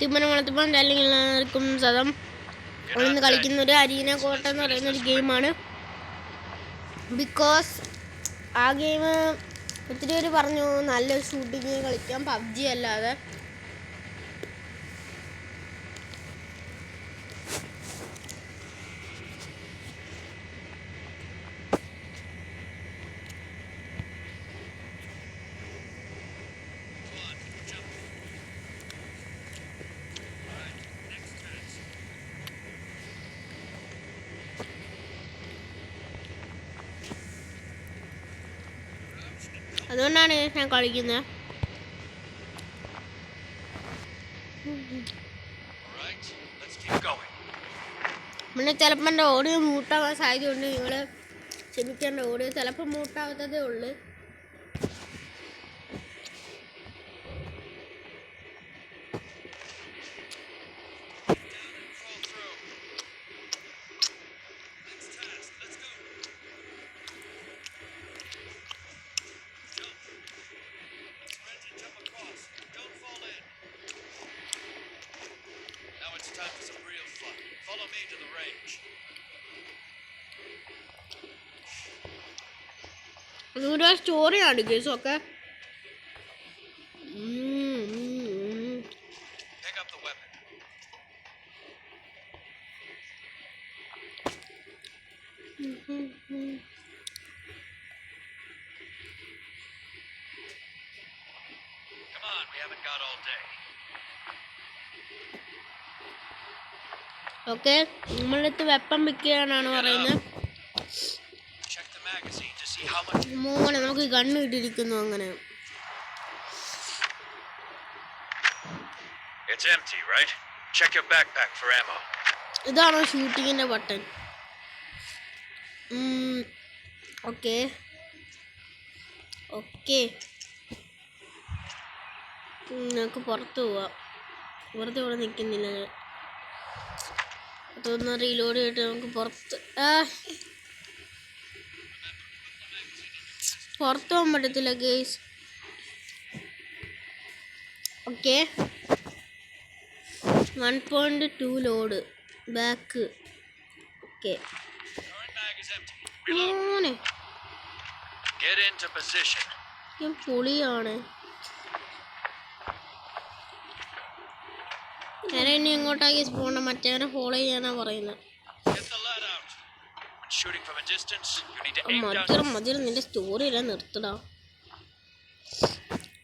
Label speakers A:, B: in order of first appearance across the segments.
A: വളർത്തിപ്പം അല്ലെങ്കിൽ എല്ലാവർക്കും സദം ഒന്ന് കളിക്കുന്ന ഒരു അരീന കോട്ട എന്ന് പറയുന്ന ഒരു ഗെയിമാണ്. ബിക്കോസ് ആ ഗെയിം ഒത്തിരി പേര് പറഞ്ഞു നല്ലൊരു ഷൂട്ടിങ് കളിക്കാം പബ്ജി അല്ലാതെ. അതുകൊണ്ടാണ് ഞാൻ കളിക്കുന്നത്. പിന്നെ ചിലപ്പോൾ എൻ്റെ ഓഡിയോ മൂട്ടാവാൻ സാധ്യതയുണ്ട്. നിങ്ങൾ ക്ഷമിക്കേണ്ട, ഓഡിയോ ചിലപ്പോൾ മൂട്ടാവാത്തതേ ഉള്ളൂ. അതുകൊണ്ട് സ്റ്റോറിയാണ് ഗെയിംസൊക്കെ. ഓക്കെ, നമ്മളടുത്ത് വെപ്പൺ പിക്ക് ചെയ്യാനാണ് പറയുന്നത്. മോനെ നമുക്ക് ഗണ്ണ് ഇട്ടിരിക്കുന്നു. അങ്ങനെ ഇതാണോ ഷൂട്ടിങ്ങിന്റെ ബട്ടൺ? ഓക്കെ ഓക്കെ, നമുക്ക് പുറത്ത് പോവാം. വെറുതെ ഇവിടെ നിൽക്കുന്നില്ല ഞാൻ. അതൊന്ന് റീലോഡ് ചെയ്തിട്ട് നമുക്ക് പുറത്ത് പോകാൻ പറ്റത്തില്ല guys. Okay, 1.2 load back. Okay പൊളിയാണ്. ഞാൻ ഇനി ഇങ്ങോട്ടാക്കി പോകണ്ട, മറ്റവനെ ഫോളോ ചെയ്യാനാ പറയുന്നത്. മതിരം നിന്റെ സ്റ്റോറി എല്ലാം നിർത്തടാ.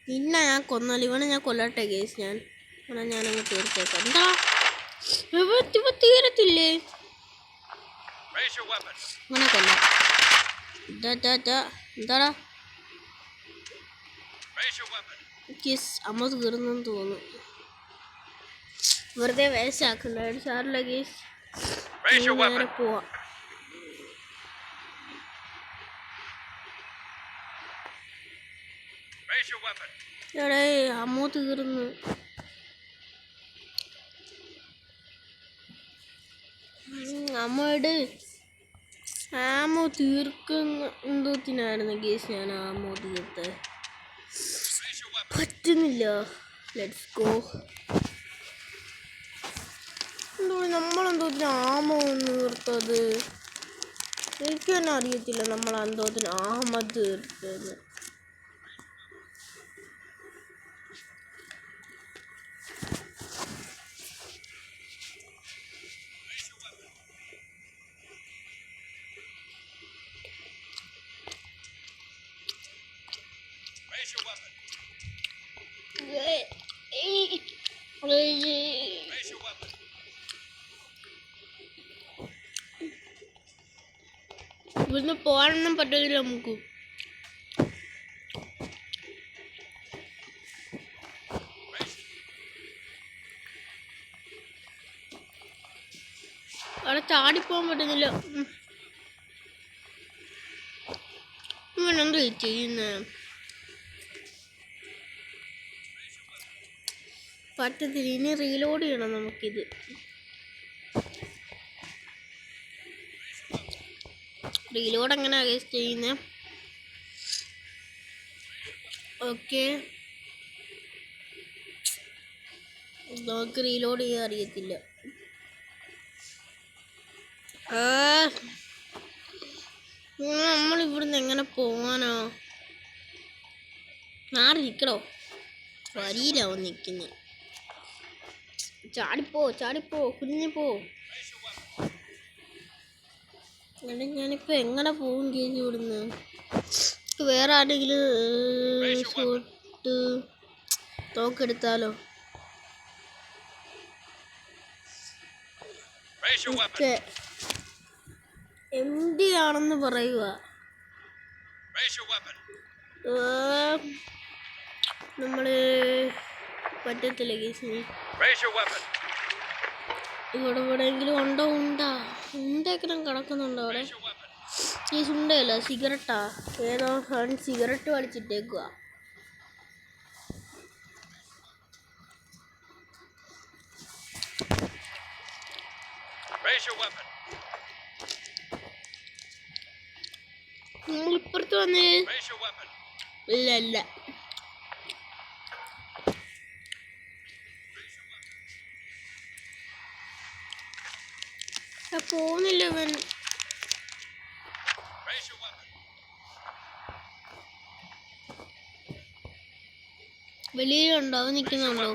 A: പിന്നെ ഞാൻ കൊന്നാലും ഇവനെ ഞാൻ കൊല്ലട്ടെ ഗേസ്. ഞാനങ്ങ് തീർച്ചയായിട്ടും എന്താ ഇവ തീരത്തില്ലേ? ഇവനെ കൊല്ലാം. എന്താടാ ഗേസ്, അമ്മ തീർന്നെന്ന് തോന്നുന്നു. വെറുതെ വേസ്റ്റാക്കണ്ട സാറില്ല ഗേസ്. നേരെ പോവാം. എടേ അമ്മ തീർന്നു. അമ്മയുടെ ആമോ തീർക്കുന്ന എന്തോത്തിനായിരുന്നു ഗേസ്. ഞാൻ ആമോ തീർത്ത് പറ്റുന്നില്ല. Let's go. നമ്മളെന്തോത്തിന് ആമോ തീർത്തത്? എനിക്ക് തന്നെ അറിയത്തില്ല നമ്മളെന്തോത്തിന് ആമ തീർത്തത്. ഇവിടുന്ന് പോകാനൊന്നും പറ്റില്ല നമുക്ക്. അവിടെ ചാടിപ്പോകാൻ പറ്റുന്നില്ല. ഇവനെന്താ ചെയ്യുന്നേ? പറ്റത്തില്ല. ഇനി റീലോഡ് ചെയ്യണം നമുക്കിത്. റീലോഡ് എങ്ങനെയാ ഗൈസ് ചെയ്യുന്നത്? ഓക്കെ നമുക്ക് റീലോഡ് ചെയ്യാൻ അറിയത്തില്ല. നമ്മൾ ഇവിടുന്ന് എങ്ങനെ പോവാനോ? മാറിക്കടോ, വരിയിലാവും നിൽക്കുന്നത്. ചാടിപ്പോ കുഞ്ഞു പോ. എടാ ഞാനിപ്പോൾ എങ്ങനെ പോവും ചേച്ചി ഇവിടുന്ന്? വേറെ ആരെങ്കിലും ഷോട്ട് തോക്കെടുത്താലോ? MD ആണെന്ന് പറയുക. നമ്മള് പറ്റത്തില്ല കേസ്. ഇവിടെ എവിടെയെങ്കിലും ഉണ്ടെങ്കിലും കിടക്കുന്നുണ്ടോ അവിടെ? ഈ ഉണ്ടല്ലോ സിഗരറ്റാ, ഏതോ സിഗരറ്റ് വലിച്ചിട്ടേക്കുക. ഇപ്പുറത്ത് വന്ന് ഇല്ല പോകുന്നില്ല അവൻ. വെളിയിലുണ്ടോ? അവൻ നിൽക്കുന്നുണ്ടോ?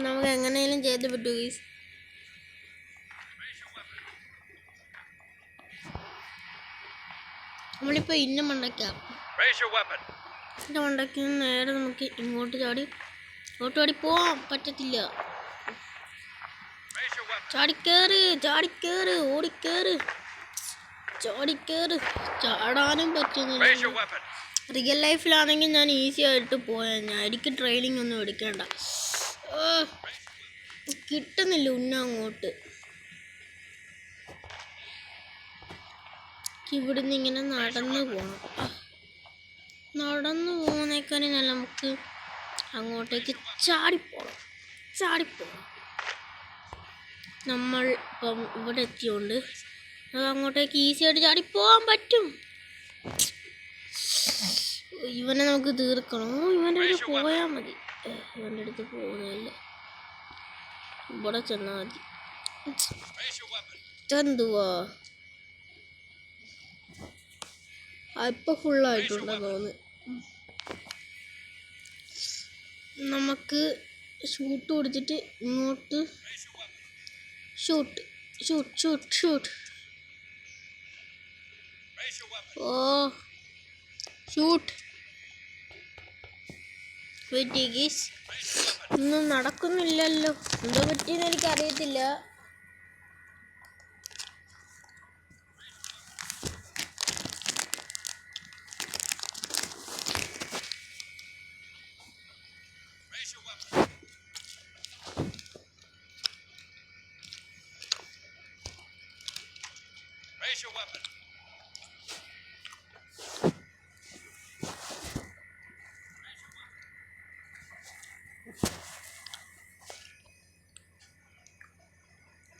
A: നമുക്ക് എങ്ങനെയും ചെയ്ത് പറ്റൂ ഗയ്സ്. നമ്മളിപ്പോൾ ഇന്ന മണ്ടയ്ക്കാം. മണ്ടയ്ക്ക് നേരെ നമുക്ക് ഇങ്ങോട്ട് ചാടി പോവാൻ പറ്റത്തില്ല. ചാടിക്കേറ് ഓടിക്കേറ്. ചാടാനും പറ്റുന്നില്ല. റിയൽ ലൈഫിലാണെങ്കിൽ ഞാൻ ഈസി ആയിട്ട് പോയാൽ എനിക്ക് ട്രെയിനിങ് ഒന്നും എടുക്കേണ്ട. കിട്ടുന്നില്ല അങ്ങോട്ട്. ഇവിടുന്ന് ഇങ്ങനെ നടന്നു പോകുന്നേക്കാളും നല്ല നമുക്ക് അങ്ങോട്ടേക്ക് ചാടിപ്പോണം. നമ്മൾ ഇപ്പം ഇവിടെ എത്തിയോണ്ട് അത് അങ്ങോട്ടേക്ക് ഈസി ആയിട്ട് ചാടിപ്പോവാൻ പറ്റും. ഇവനെ നമുക്ക് തീർക്കണം. ഇവൻ്റെ അടുത്ത് പോയാൽ മതി. ഇവൻ്റെ അടുത്ത് പോകുന്നില്ല, ഇവിടെ ചെന്നാൽ മതി. എന്തുവാ ഇപ്പം ഫുള്ളായിട്ടുണ്ടെന്ന് തോന്നുന്നു. നമുക്ക് ഷൂട്ട് കൊടുത്തിട്ട് ഇങ്ങോട്ട് ഷൂട്ട്. ഷൂട്ട് ഒന്നും നടക്കുന്നില്ലല്ലോ. എന്താ പറ്റിയെന്ന് എനിക്കറിയത്തില്ല.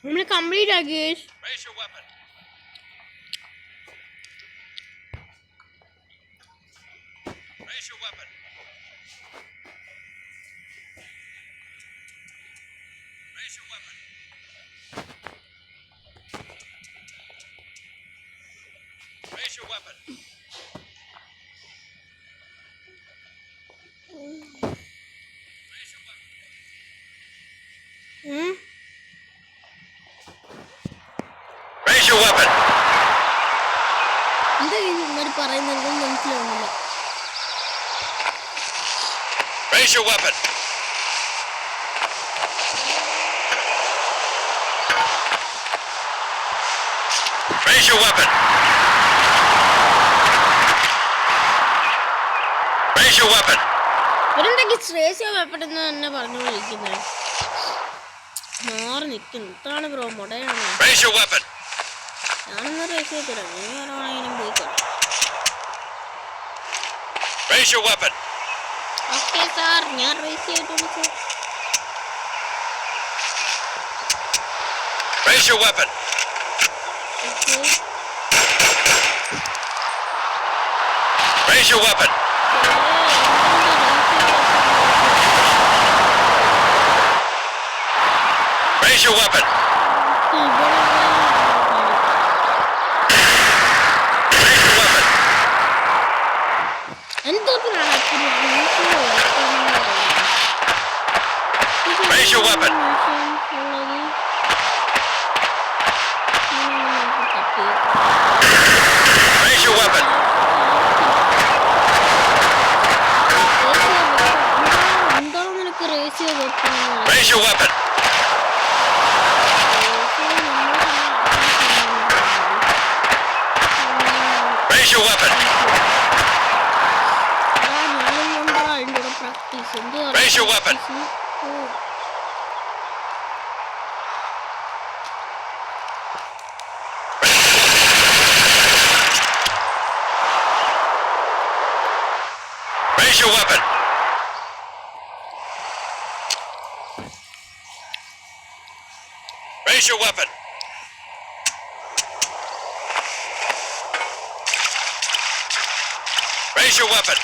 A: हमने कंप्लीट आ गया।
B: Raise your weapon. Raise your weapon. Raise your weapon.
A: Raise your weapon എന്ന് പറഞ്ഞുകൊണ്ടിരിക്കുന്നത്. മാറി നിൽക്കുന്നു. ഇതാണ് ബ്രോ മൊടയാണ്.
B: Raise your weapon.
A: ഞാനൊന്ന് റേസ് ചെയ്തില്ല. നീ ആരാണെങ്കിലും പോയിക്കോ.
B: Raise your weapon.
A: Okay sir, ഞാൻ റേസ് ചെയ്തിട്ടുണ്ട് sir.
B: Raise your weapon. Raise your weapon. Raise your weapon. Raise your weapon. Raise your weapon. Raise your weapon. Raise your weapon. Raise your weapon. Raise your weapon. Raise your weapon. Raise your weapon. Raise your weapon.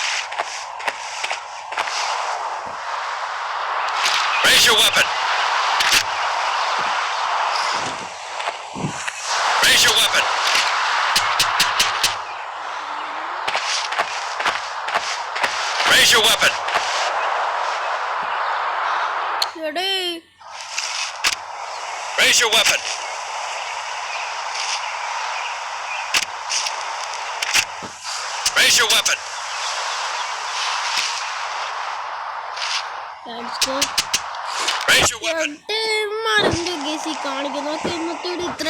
B: Raise your weapon. Raise your weapon. Raise your weapon.
A: Ready?
B: Raise your weapon. Raise your weapon.
A: Let's go.
B: Raise your weapon.
A: മറന്നു ഗേസി കാണിക്കുന്നു. ഇന്നത്തെ ഇത്ര